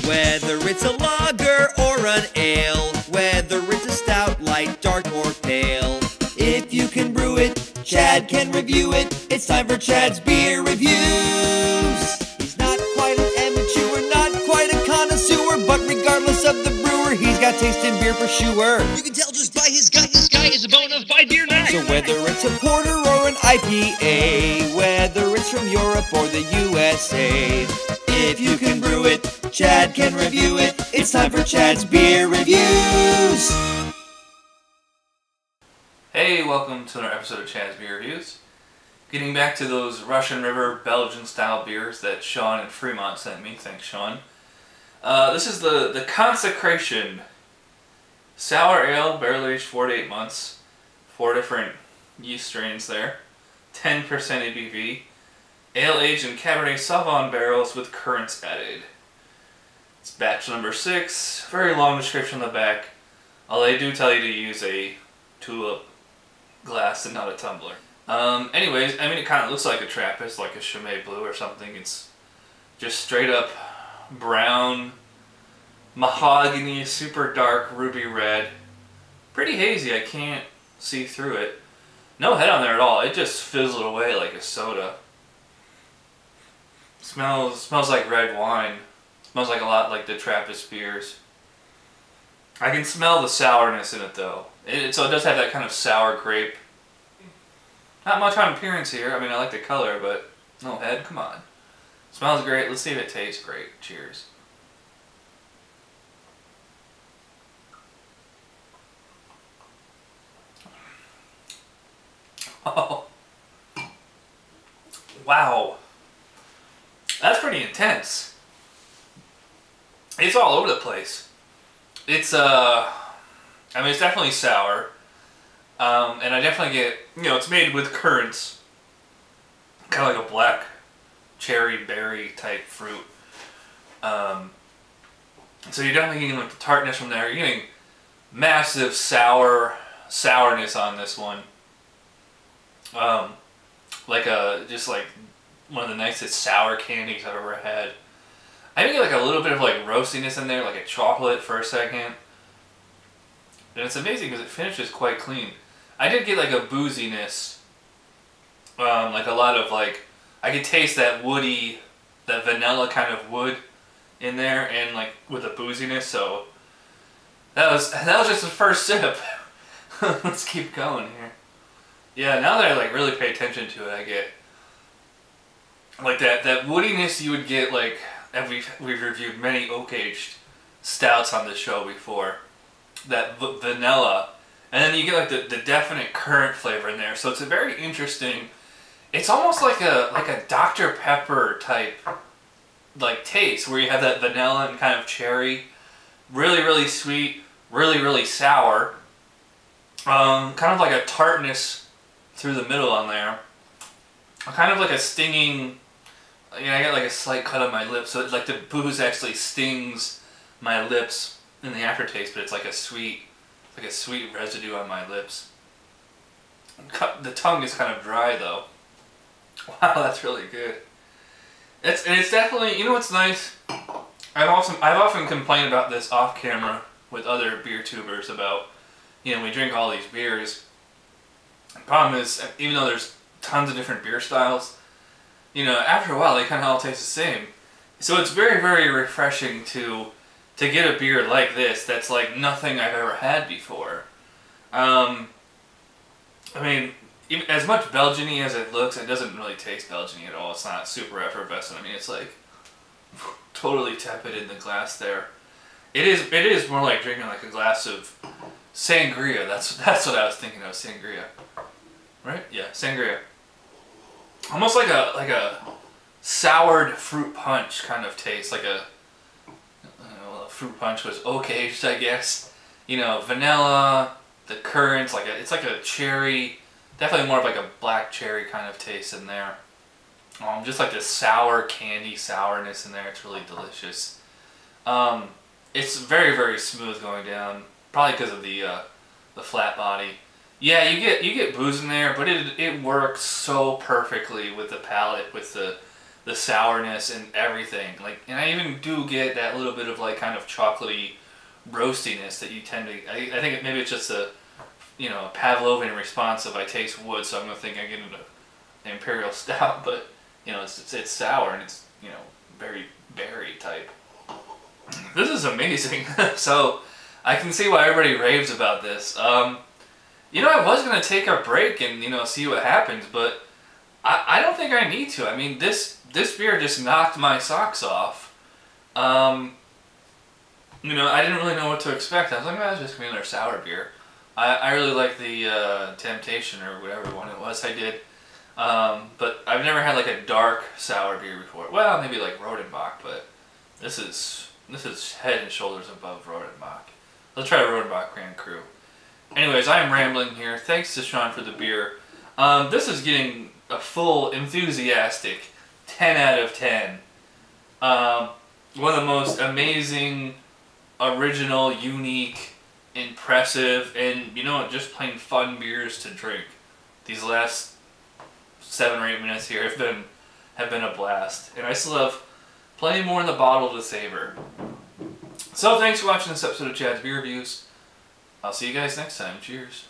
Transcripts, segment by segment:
Whether it's a lager or an ale, whether it's a stout, light, dark, or pale. If you can brew it, Chad can review it. It's time for Chad's Beer Reviews. He's not quite an amateur, not quite a connoisseur, but regardless of the brewer, he's got taste in beer for sure. You can tell just by his gut, this guy is a bona fide beer nut. So whether it's a porter or an IPA, whether it's from Europe or the USA, if you can brew it, Chad can review it. It's time for Chad's Beer Reviews. Hey, welcome to another episode of Chad's Beer Reviews. Getting back to those Russian River Belgian style beers that Sean in Fremont sent me. Thanks, Sean. This is the Consecration Sour Ale, barrel aged 4 to 8 months. 4 different yeast strains there. 10% ABV. Ale aged in Cabernet Sauvignon barrels with currants added. It's batch number 6. Very long description on the back. Although they do tell you to use a tulip glass and not a tumbler. Anyways, I mean, it kind of looks like a Trappist, like a Chimay Blue or something. It's just straight up brown, mahogany, super dark, ruby red. Pretty hazy, I can't see through it. No head on there at all, it just fizzled away like a soda. Smells like red wine. Smells like a lot like the Trappist beers. I can smell the sourness in it though. So it does have that kind of sour grape. Not much on appearance here. I mean, I like the color, but no head. Come on. Smells great. Let's see if it tastes great. Cheers. Oh. Wow. That's pretty intense. It's all over the place. It's, I mean, it's definitely sour. And I definitely get, you know, it's made with currants. Kind of like a black cherry berry type fruit. So you're definitely getting like the tartness from there. You're getting massive sourness on this one. Just like one of the nicest sour candies I've ever had. I even get like a little bit of like roastiness in there, like a chocolate for a second. And it's amazing because it finishes quite clean. I did get like a booziness, like a lot of like, I could taste that woody, that vanilla kind of wood in there, and like with the booziness. So that was just the first sip. Let's keep going here. Yeah, now that I like really pay attention to it, I get like that woodiness you would get like, and we've reviewed many oak-aged stouts on this show before. That vanilla, and then you get like the definite currant flavor in there. So it's a very interesting. It's almost like a Dr. Pepper type like taste, where you have that vanilla and kind of cherry, really sweet, really sour. Kind of like a tartness through the middle on there. Kind of like a stinging. You know, I get like a slight cut on my lips, so it's like the booze actually stings my lips in the aftertaste, but it's like a sweet residue on my lips. The tongue is kind of dry though. Wow, that's really good. It's definitely, you know what's nice? I've often complained about this off camera with other beer tubers about, you know, we drink all these beers. The problem is, even though there's tons of different beer styles, you know, after a while they kind of all taste the same. So it's very refreshing to get a beer like this that's like nothing I've ever had before. I mean, even, as much Belgian-y as it looks, it doesn't really taste Belgian-y at all. It's not super effervescent. I mean, it's like totally tepid in the glass there. It is more like drinking like a glass of sangria. That's what I was thinking of, sangria. Right? Yeah, sangria. Almost like a soured fruit punch kind of taste, like a fruit punch was oak-aged, I guess. You know, vanilla, the currants, it's like a cherry, definitely more of like a black cherry kind of taste in there. Just like this sour candy sourness in there. It's really delicious. It's very smooth going down, probably because of the flat body. Yeah, you get booze in there, but it works so perfectly with the palate, with the sourness and everything. Like, and I even do get that little bit of like kind of chocolatey roastiness that you tend to. I think maybe it's just a, you know, Pavlovian response of I taste wood, so I'm gonna think I get into an imperial stout, but you know, it's sour and it's, you know, very berry type. This is amazing. So I can see why everybody raves about this. You know, I was gonna take a break and, you know, see what happens, but I don't think I need to. I mean, this beer just knocked my socks off. You know, I didn't really know what to expect. I was like, oh, it's just gonna be another sour beer. I really like the Temptation or whatever one it was I did. But I've never had like a dark sour beer before. Well, maybe like Rodenbach, but this is head and shoulders above Rodenbach. Let's try Rodenbach Grand Cru. Anyways, I am rambling here. Thanks to Sean for the beer. This is getting a full enthusiastic 10 out of 10. One of the most amazing, original, unique, impressive, and you know what, just plain fun beers to drink. These last 7 or 8 minutes here have been a blast, and I still have plenty more in the bottle to savor. So thanks for watching this episode of Chad's Beer Reviews. I'll see you guys next time. Cheers.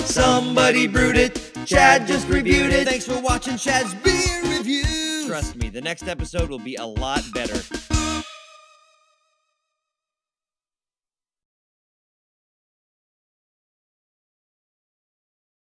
Somebody brewed it, Chad just reviewed it. Thanks for watching Chad's Beer Reviews. Trust me, the next episode will be a lot better.